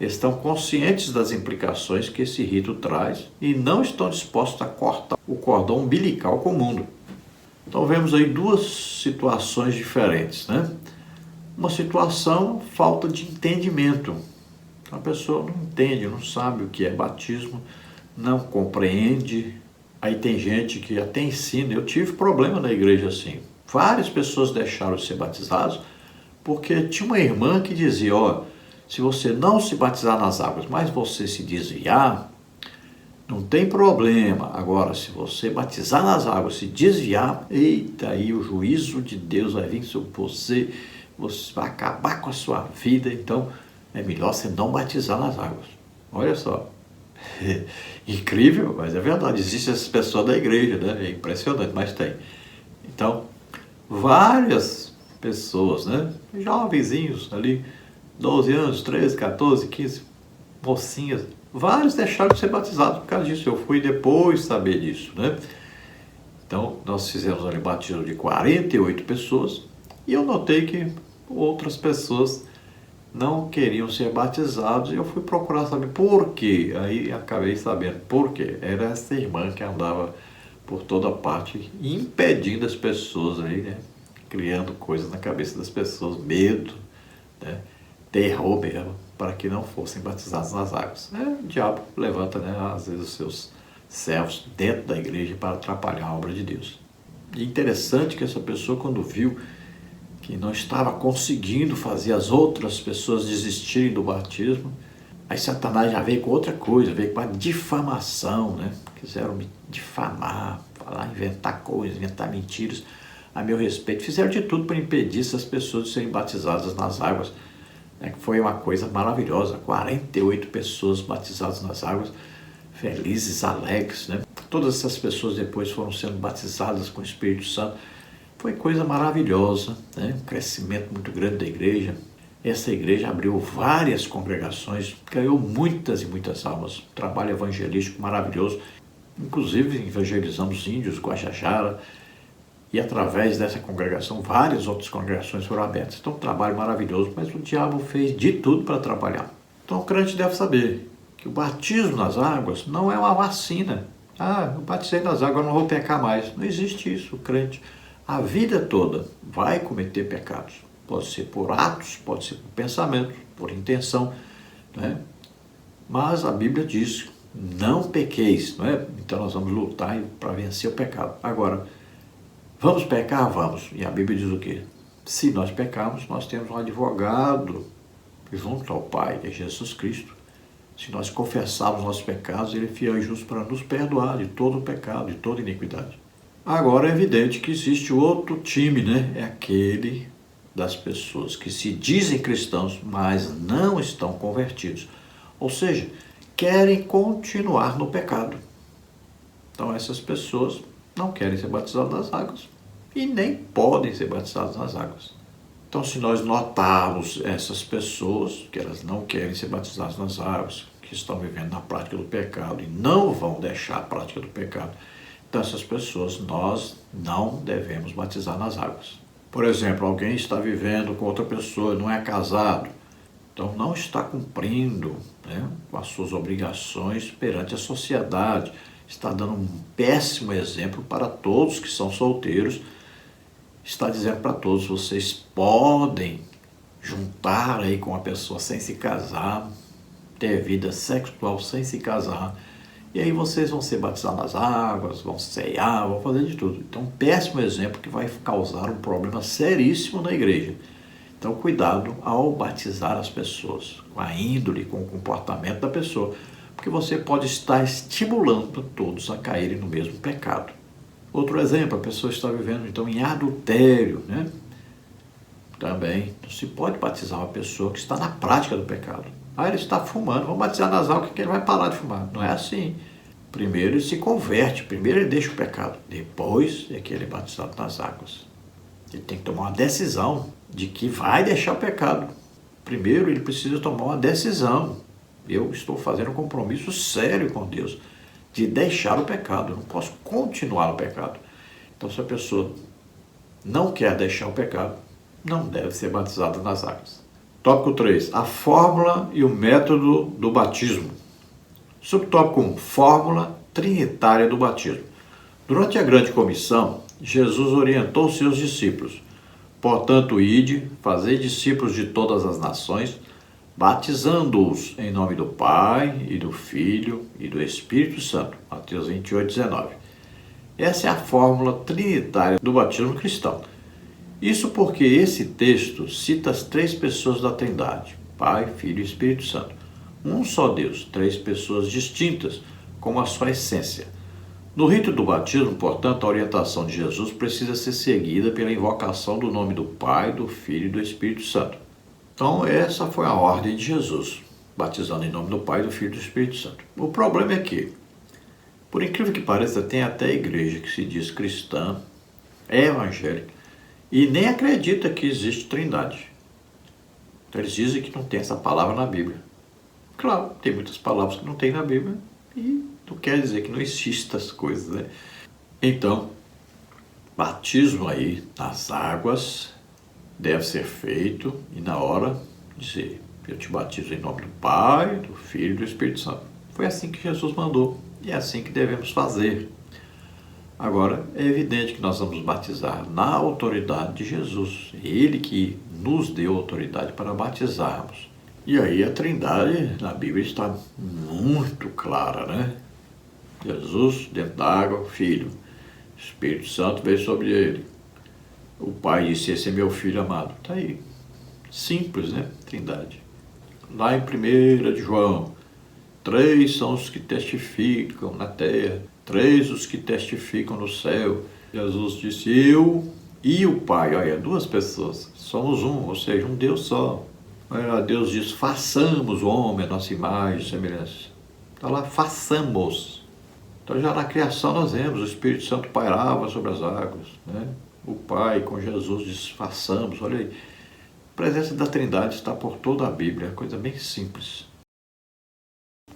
Estão conscientes das implicações que esse rito traz e não estão dispostos a cortar o cordão umbilical com o mundo. Então vemos aí duas situações diferentes, né? Uma situação, falta de entendimento. A pessoa não entende, não sabe o que é batismo, não compreende. Aí tem gente que até ensina. Eu tive problema na igreja assim. Várias pessoas deixaram de ser batizadas porque tinha uma irmã que dizia, ó, se você não se batizar nas águas, mas você se desviar, não tem problema. Agora, se você batizar nas águas, se desviar, eita, aí o juízo de Deus vai vir sobre você, você vai acabar com a sua vida, então é melhor você não batizar nas águas. Olha só. Incrível, mas é verdade. Existem essas pessoas da igreja, né? É impressionante, mas tem. Então, várias pessoas, né? Jovenzinhos ali, 12 anos, 13, 14, 15, mocinhas, vários deixaram de ser batizados por causa disso. Eu fui depois saber disso, né? Então, nós fizemos ali batismo de 48 pessoas e eu notei que outras pessoas não queriam ser batizados e eu fui procurar saber por quê. Aí acabei sabendo por quê. Era essa irmã que andava por toda parte impedindo as pessoas aí, né? Criando coisas na cabeça das pessoas, medo, né? Terror mesmo, para que não fossem batizados nas águas. O diabo levanta, né, às vezes os seus servos dentro da igreja para atrapalhar a obra de Deus. E interessante que essa pessoa, quando viu que não estava conseguindo fazer as outras pessoas desistirem do batismo. Aí Satanás já veio com outra coisa, veio com a difamação, né? Quiseram me difamar, falar, inventar coisas, inventar mentiras a meu respeito. Fizeram de tudo para impedir essas pessoas de serem batizadas nas águas. Foi uma coisa maravilhosa, 48 pessoas batizadas nas águas, felizes, alegres, né? Todas essas pessoas depois foram sendo batizadas com o Espírito Santo. Foi coisa maravilhosa, né? Um crescimento muito grande da igreja. Essa igreja abriu várias congregações, ganhou muitas e muitas almas. Trabalho evangelístico maravilhoso. Inclusive evangelizamos índios, Guajajara, e através dessa congregação várias outras congregações foram abertas. Então um trabalho maravilhoso, mas o diabo fez de tudo para atrapalhar. Então o crente deve saber que o batismo nas águas não é uma vacina. Eu batizei nas águas, eu não vou pecar mais. Não existe isso, o crente. A vida toda vai cometer pecados. Pode ser por atos, pode ser por pensamento, por intenção, né? Mas a Bíblia diz, não pequeis, não é? Então nós vamos lutar para vencer o pecado. Agora, vamos pecar? Vamos. E a Bíblia diz o quê? Se nós pecarmos, nós temos um advogado junto ao Pai, que é Jesus Cristo. Se nós confessarmos nossos pecados, Ele é fiel e justo para nos perdoar de todo o pecado, de toda iniquidade. Agora é evidente que existe outro time, né? É aquele das pessoas que se dizem cristãos, mas não estão convertidos. Ou seja, querem continuar no pecado. Então essas pessoas não querem ser batizadas nas águas e nem podem ser batizadas nas águas. Então se nós notarmos essas pessoas, que elas não querem ser batizadas nas águas, que estão vivendo na prática do pecado e não vão deixar a prática do pecado, então essas pessoas nós não devemos batizar nas águas. Por exemplo, alguém está vivendo com outra pessoa, não é casado, então não está cumprindo, né, com as suas obrigações perante a sociedade, está dando um péssimo exemplo para todos que são solteiros, está dizendo para todos, vocês podem juntar aí com uma pessoa sem se casar, ter vida sexual sem se casar, e aí vocês vão ser batizados nas águas, vão ceiar, vão fazer de tudo. Então, um péssimo exemplo que vai causar um problema seríssimo na igreja. Então, cuidado ao batizar as pessoas, com a índole, com o comportamento da pessoa, porque você pode estar estimulando todos a caírem no mesmo pecado. Outro exemplo, a pessoa está vivendo então em adultério, né? Também não se pode batizar uma pessoa que está na prática do pecado. Ele está fumando, vamos batizar nas águas que ele vai parar de fumar. Não é assim. Primeiro ele se converte, primeiro ele deixa o pecado, depois é que ele é batizado nas águas. Ele tem que tomar uma decisão de que vai deixar o pecado. Primeiro ele precisa tomar uma decisão. Eu estou fazendo um compromisso sério com Deus de deixar o pecado. Eu não posso continuar no pecado. Então se a pessoa não quer deixar o pecado, não deve ser batizada nas águas. Tópico 3. A fórmula e o método do batismo. Subtópico 1. Fórmula trinitária do batismo. Durante a grande comissão, Jesus orientou seus discípulos. Portanto, ide, fazei discípulos de todas as nações, batizando-os em nome do Pai, e do Filho, e do Espírito Santo. Mateus 28:19. Essa é a fórmula trinitária do batismo cristão. Isso porque esse texto cita as três pessoas da Trindade, Pai, Filho e Espírito Santo. Um só Deus, três pessoas distintas, com a sua essência. No rito do batismo, portanto, a orientação de Jesus precisa ser seguida pela invocação do nome do Pai, do Filho e do Espírito Santo. Então, essa foi a ordem de Jesus, batizando em nome do Pai, do Filho e do Espírito Santo. O problema é que, por incrível que pareça, tem até igreja que se diz cristã, é evangélica, e nem acredita que existe trindade. Então eles dizem que não tem essa palavra na Bíblia. Claro, tem muitas palavras que não tem na Bíblia e não quer dizer que não existam as coisas, né? Então, batismo aí nas águas deve ser feito e na hora dizer, eu te batizo em nome do Pai, do Filho e do Espírito Santo. Foi assim que Jesus mandou e é assim que devemos fazer. Agora, é evidente que nós vamos batizar na autoridade de Jesus. Ele que nos deu autoridade para batizarmos. E aí a Trindade na Bíblia está muito clara, né? Jesus dentro da água, Filho. Espírito Santo veio sobre ele. O pai disse, esse é meu filho amado. Está aí. Simples, né? Trindade. Lá em 1 de João, 3 são os que testificam na terra, 3 os que testificam no céu. Jesus disse, eu e o Pai, olha, 2 pessoas, somos um, ou seja, um Deus só. Deus diz, façamos o homem a nossa imagem e semelhança. Está lá, façamos. Então já na criação nós vemos, o Espírito Santo pairava sobre as águas, né? O Pai com Jesus diz, façamos, olha aí. A presença da Trindade está por toda a Bíblia, é coisa bem simples.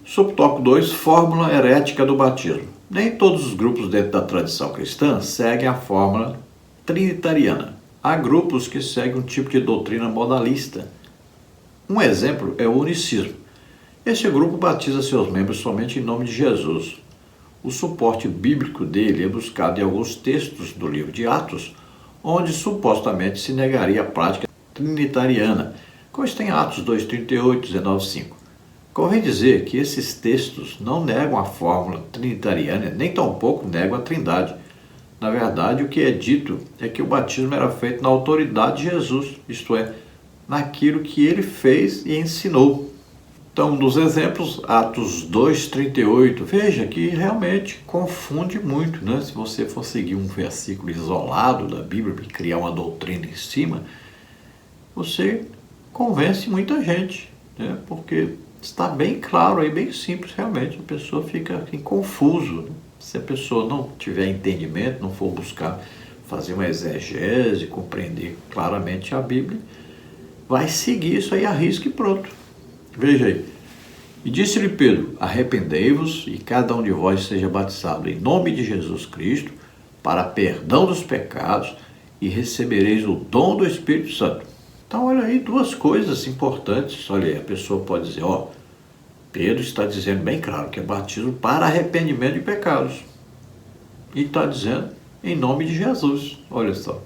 Subtópico 2, fórmula herética do batismo. Nem todos os grupos dentro da tradição cristã seguem a fórmula trinitariana. Há grupos que seguem um tipo de doutrina modalista. Um exemplo é o unicismo. Este grupo batiza seus membros somente em nome de Jesus. O suporte bíblico dele é buscado em alguns textos do livro de Atos, onde supostamente se negaria a prática trinitariana, como está em Atos 2:38, 19:5. Convém dizer que esses textos não negam a fórmula trinitariana, nem tampouco negam a trindade. Na verdade, o que é dito é que o batismo era feito na autoridade de Jesus, isto é, naquilo que ele fez e ensinou. Então, um dos exemplos, Atos 2:38, veja que realmente confunde muito, né? Se você for seguir um versículo isolado da Bíblia e criar uma doutrina em cima, você convence muita gente, né? Porque está bem claro aí, bem simples realmente, a pessoa fica assim, confuso, né? Se a pessoa não tiver entendimento, não for buscar fazer uma exegese, compreender claramente a Bíblia, vai seguir isso aí a risco e pronto. Veja aí. E disse-lhe Pedro, arrependei-vos e cada um de vós seja batizado em nome de Jesus Cristo para perdão dos pecados e recebereis o dom do Espírito Santo. Então olha aí 2 coisas importantes. Olha aí, a pessoa pode dizer, Pedro está dizendo bem claro que é batismo para arrependimento de pecados. E está dizendo em nome de Jesus. Olha só.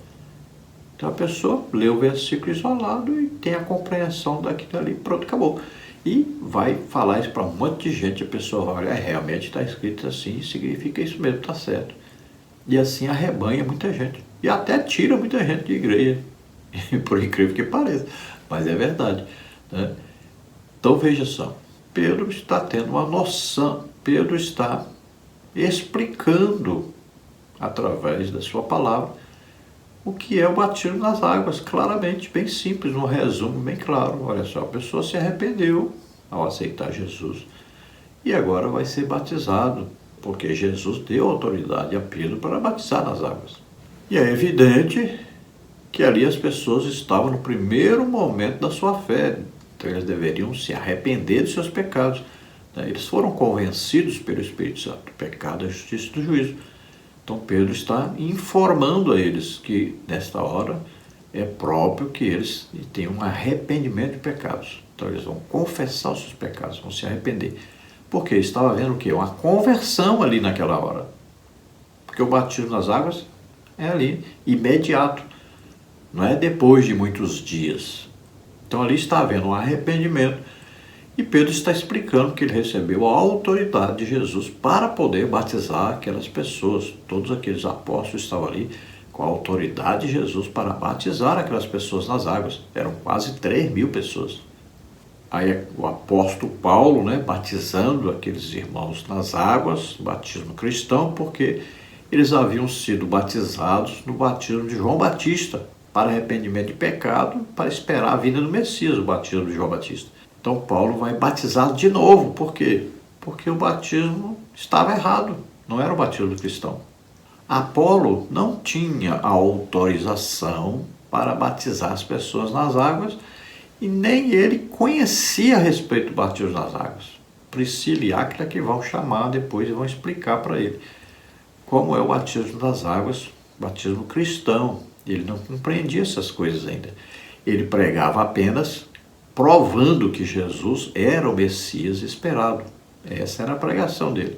Então a pessoa lê o versículo isolado e tem a compreensão daquilo ali. Pronto, acabou. E vai falar isso para um monte de gente. A pessoa vai olhar, realmente está escrito assim, significa isso mesmo, está certo. E assim arrebanha muita gente. E até tira muita gente de igreja. Por incrível que pareça. Mas é verdade, né? Então veja só. Pedro está tendo uma noção, Pedro está explicando, através da sua palavra, o que é o batismo nas águas, claramente, bem simples, um resumo bem claro. Olha só, a pessoa se arrependeu ao aceitar Jesus e agora vai ser batizado, porque Jesus deu autoridade a Pedro para batizar nas águas. E é evidente que ali as pessoas estavam no primeiro momento da sua fé, então eles deveriam se arrepender de seus pecados. Eles foram convencidos pelo Espírito Santo do pecado, da justiça e do juízo. Então Pedro está informando a eles que nesta hora é próprio que eles tenham um arrependimento de pecados. Então eles vão confessar os seus pecados, vão se arrepender. Porque estava havendo o quê? Uma conversão ali naquela hora. Porque o batismo nas águas é ali, imediato. Não é depois de muitos dias. Então ali está havendo um arrependimento. E Pedro está explicando que ele recebeu a autoridade de Jesus para poder batizar aquelas pessoas. Todos aqueles apóstolos estavam ali com a autoridade de Jesus para batizar aquelas pessoas nas águas. Eram quase 3.000 pessoas. Aí o apóstolo Paulo, batizando aqueles irmãos nas águas, batismo cristão, porque eles haviam sido batizados no batismo de João Batista, para arrependimento de pecado, para esperar a vinda do Messias, o batismo de João Batista. Então Paulo vai batizar de novo. Por quê? Porque o batismo estava errado, não era o batismo do cristão. Apolo não tinha a autorização para batizar as pessoas nas águas e nem ele conhecia a respeito do batismo nas águas. Priscila e Áquila que vão chamar depois e vão explicar para ele como é o batismo das águas, batismo cristão. Ele não compreendia essas coisas ainda. Ele pregava apenas provando que Jesus era o Messias esperado. Essa era a pregação dele.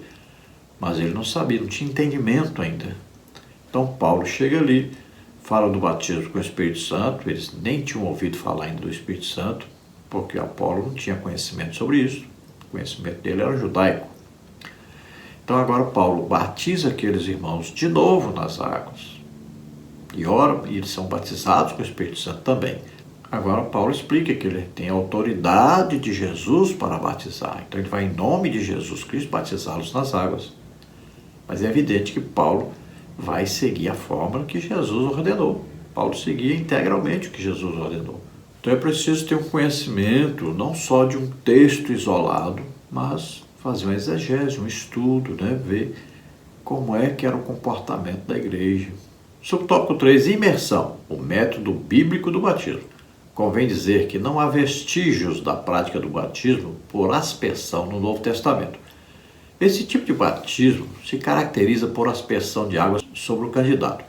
Mas ele não sabia, não tinha entendimento ainda. Então Paulo chega ali, fala do batismo com o Espírito Santo. Eles nem tinham ouvido falar ainda do Espírito Santo, porque Apolo não tinha conhecimento sobre isso. O conhecimento dele era judaico. Então agora Paulo batiza aqueles irmãos de novo nas águas. e oram e eles são batizados com o Espírito Santo também. Agora Paulo explica que ele tem a autoridade de Jesus para batizar. Então ele vai em nome de Jesus Cristo batizá-los nas águas. Mas é evidente que Paulo vai seguir a fórmula que Jesus ordenou. Paulo seguia integralmente o que Jesus ordenou. Então é preciso ter um conhecimento não só de um texto isolado, mas fazer uma exegese, um estudo, ver como é que era o comportamento da igreja. Subtópico 3, imersão, o método bíblico do batismo. Convém dizer que não há vestígios da prática do batismo por aspersão no Novo Testamento. Esse tipo de batismo se caracteriza por aspersão de água sobre o candidato.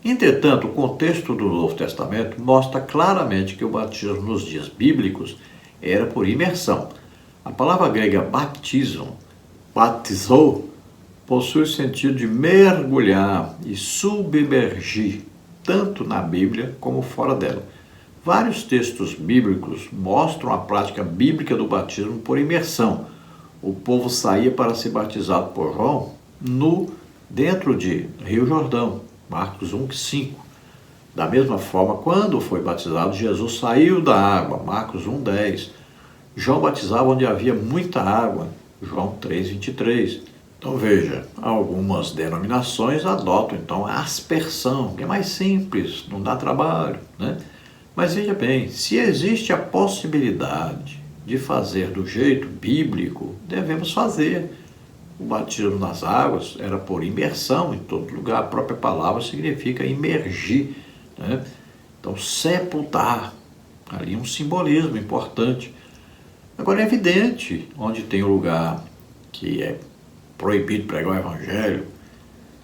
Entretanto, o contexto do Novo Testamento mostra claramente que o batismo nos dias bíblicos era por imersão. A palavra grega baptizon, batizou, possui o sentido de mergulhar e submergir, tanto na Bíblia como fora dela. Vários textos bíblicos mostram a prática bíblica do batismo por imersão. O povo saía para ser batizado por João dentro de Rio Jordão, Marcos 1:5. Da mesma forma, quando foi batizado, Jesus saiu da água, Marcos 1:10. João batizava onde havia muita água, João 3:23. Então veja, algumas denominações adotam então a aspersão, que é mais simples, não dá trabalho, Mas veja bem, se existe a possibilidade de fazer do jeito bíblico, devemos fazer. O batismo nas águas era por imersão em todo lugar. A própria palavra significa imergir, Então, sepultar, ali um simbolismo importante. Agora é evidente, onde tem um lugar que é proibido pregar o evangelho,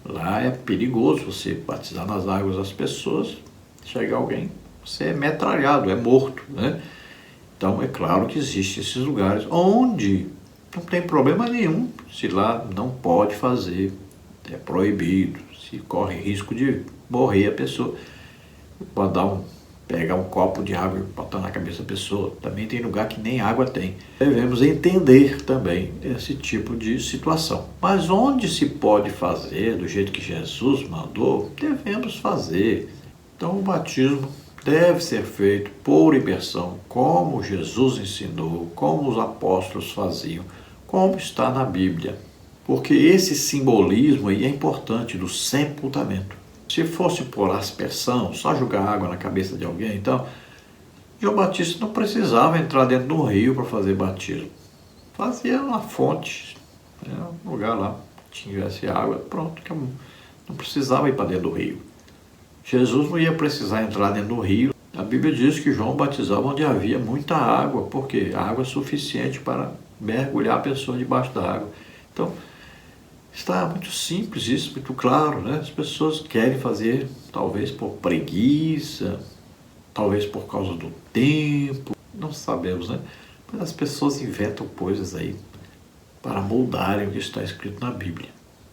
lá é perigoso você batizar nas águas as pessoas, chegar alguém, você é metralhado, é morto, Então é claro que existem esses lugares onde não tem problema nenhum, se lá não pode fazer, é proibido, se corre risco de morrer a pessoa. Pode pegar um copo de água e botar na cabeça da pessoa. Também tem lugar que nem água tem. Devemos entender também esse tipo de situação. Mas onde se pode fazer do jeito que Jesus mandou, devemos fazer. Então o batismo deve ser feito por imersão, como Jesus ensinou, como os apóstolos faziam, como está na Bíblia. Porque esse simbolismo aí é importante do sepultamento. Se fosse por aspersão, só jogar água na cabeça de alguém, então, João Batista não precisava entrar dentro do rio para fazer batismo. Fazia uma fonte, um lugar lá que tivesse água, pronto, não precisava ir para dentro do rio. Jesus não ia precisar entrar dentro do rio. A Bíblia diz que João batizava onde havia muita água, porque a água é suficiente para mergulhar a pessoa debaixo da água. Então, está muito simples isso, muito claro, As pessoas querem fazer, talvez por preguiça, talvez por causa do tempo, não sabemos, Mas as pessoas inventam coisas aí para moldarem o que está escrito na Bíblia.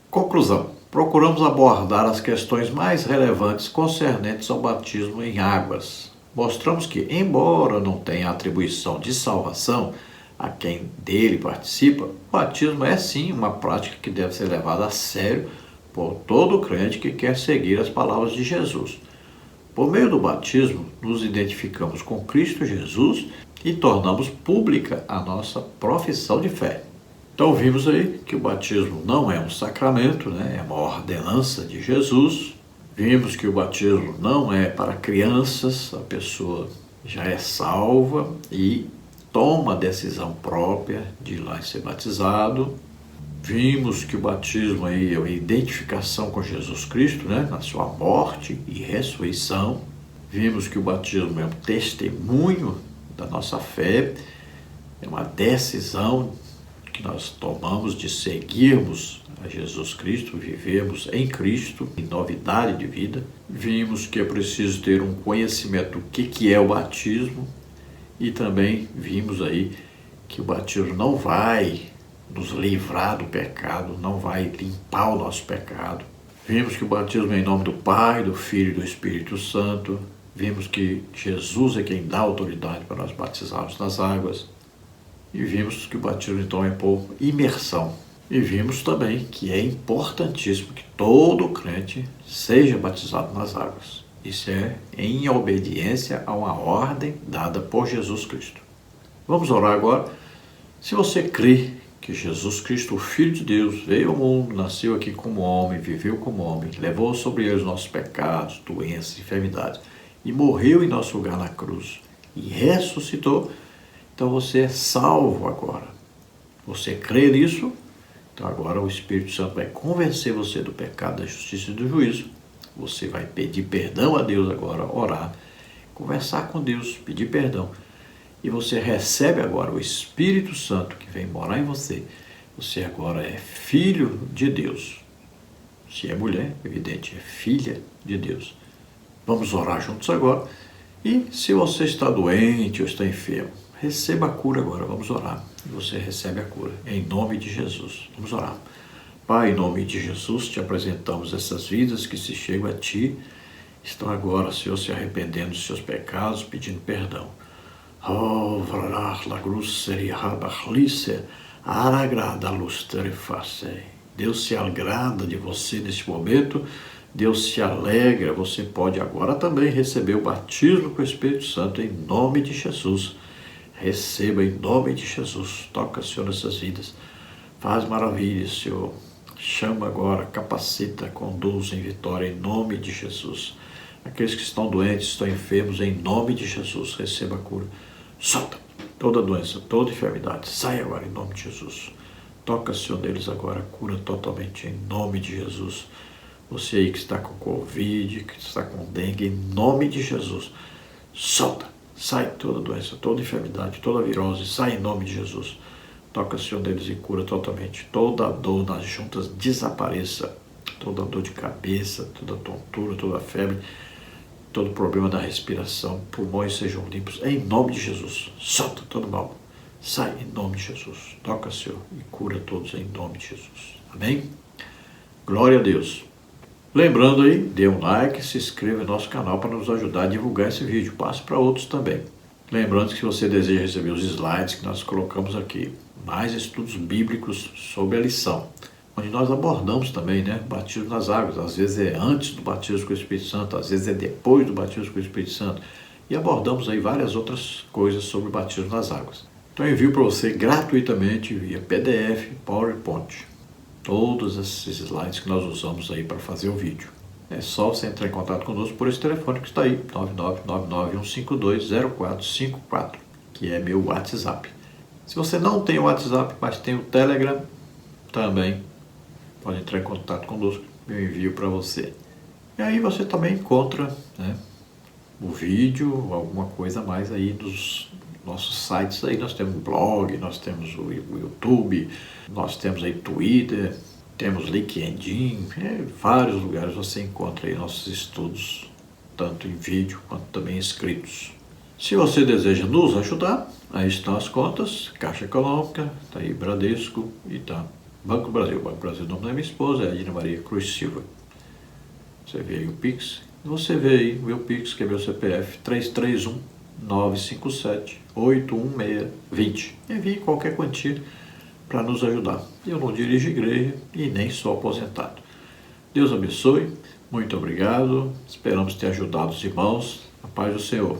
Conclusão. Procuramos abordar as questões mais relevantes concernentes ao batismo em águas. Mostramos que, embora não tenha atribuição de salvação a quem dele participa, o batismo é sim uma prática que deve ser levada a sério por todo crente que quer seguir as palavras de Jesus. Por meio do batismo, nos identificamos com Cristo Jesus e tornamos pública a nossa profissão de fé. Então vimos aí que o batismo não é um sacramento, é uma ordenança de Jesus. Vimos que o batismo não é para crianças, a pessoa já é salva e toma a decisão própria de ir lá ser batizado. Vimos que o batismo aí é uma identificação com Jesus Cristo, na sua morte e ressurreição. Vimos que o batismo é um testemunho da nossa fé, é uma decisão que nós tomamos de seguirmos a Jesus Cristo, vivemos em Cristo, em novidade de vida. Vimos que é preciso ter um conhecimento do que é o batismo e também vimos aí que o batismo não vai nos livrar do pecado, não vai limpar o nosso pecado. Vimos que o batismo é em nome do Pai, do Filho e do Espírito Santo. Vimos que Jesus é quem dá autoridade para nós batizarmos nas águas. E vimos que o batismo então é por imersão. E vimos também que é importantíssimo que todo crente seja batizado nas águas. Isso é em obediência a uma ordem dada por Jesus Cristo. Vamos orar agora. Se você crê que Jesus Cristo, o Filho de Deus, veio ao mundo, nasceu aqui como homem, viveu como homem, levou sobre ele os nossos pecados, doenças, enfermidades, e morreu em nosso lugar na cruz, e ressuscitou, então você é salvo agora. Você crê nisso? Então agora o Espírito Santo vai convencer você do pecado, da justiça e do juízo. Você vai pedir perdão a Deus agora, orar, conversar com Deus, pedir perdão. E você recebe agora o Espírito Santo que vem morar em você. Você agora é filho de Deus. Se é mulher, evidente, é filha de Deus. Vamos orar juntos agora. E se você está doente ou está enfermo, receba a cura agora. Vamos orar. E você recebe a cura. Em nome de Jesus. Vamos orar. Pai, em nome de Jesus, te apresentamos essas vidas que se chegam a Ti. Estão agora, Senhor, se arrependendo dos seus pecados, pedindo perdão. Oh, la grusseria rabachlice, aragrada lusterefacei. Deus se agrada de você neste momento, Deus se alegra, você pode agora também receber o batismo com o Espírito Santo em nome de Jesus. Receba em nome de Jesus, toca, Senhor, nessas vidas, faz maravilhas, Senhor, chama agora, capacita, conduz em vitória em nome de Jesus. Aqueles que estão doentes, estão enfermos, em nome de Jesus, receba a cura. Solta toda doença, toda enfermidade, sai agora em nome de Jesus. Toca, Senhor, neles agora, cura totalmente em nome de Jesus. Você aí que está com Covid, que está com dengue, em nome de Jesus. Solta, sai toda doença, toda enfermidade, toda virose, sai em nome de Jesus. Toca, Senhor, neles e cura totalmente. Toda dor nas juntas desapareça. Toda dor de cabeça, toda tontura, toda febre, todo problema da respiração, pulmões sejam limpos, em nome de Jesus. Solta todo mal. Sai em nome de Jesus. Toca, Senhor, e cura todos em nome de Jesus. Amém? Glória a Deus. Lembrando aí, dê um like, se inscreva no nosso canal para nos ajudar a divulgar esse vídeo. Passe para outros também. Lembrando que se você deseja receber os slides que nós colocamos aqui, mais estudos bíblicos sobre a lição, onde nós abordamos também, né, batismo nas águas. Às vezes é antes do batismo com o Espírito Santo, às vezes é depois do batismo com o Espírito Santo. E abordamos aí várias outras coisas sobre o batismo nas águas. Então eu envio para você gratuitamente via PDF, PowerPoint, todos esses slides que nós usamos aí para fazer o vídeo. É só você entrar em contato conosco por esse telefone que está aí, 99991520454, que é meu WhatsApp. Se você não tem o WhatsApp, mas tem o Telegram, também pode entrar em contato conosco, eu envio para você. E aí você também encontra, né, o vídeo, alguma coisa a mais aí dos nossos sites aí. Nós temos blog, nós temos o YouTube, nós temos aí Twitter, temos LinkedIn, vários lugares você encontra aí nossos estudos, tanto em vídeo quanto também escritos. Se você deseja nos ajudar, aí estão as contas, Caixa Econômica, está aí Bradesco e tá Banco do Brasil. Banco do Brasil, o nome da minha esposa é Adina Maria Cruz Silva. Você vê aí o Pix. Você vê aí o meu Pix, que é meu CPF, 331-957-81620. Envie qualquer quantia para nos ajudar. Eu não dirijo igreja e nem sou aposentado. Deus abençoe. Muito obrigado. Esperamos ter ajudado os irmãos. A paz do Senhor.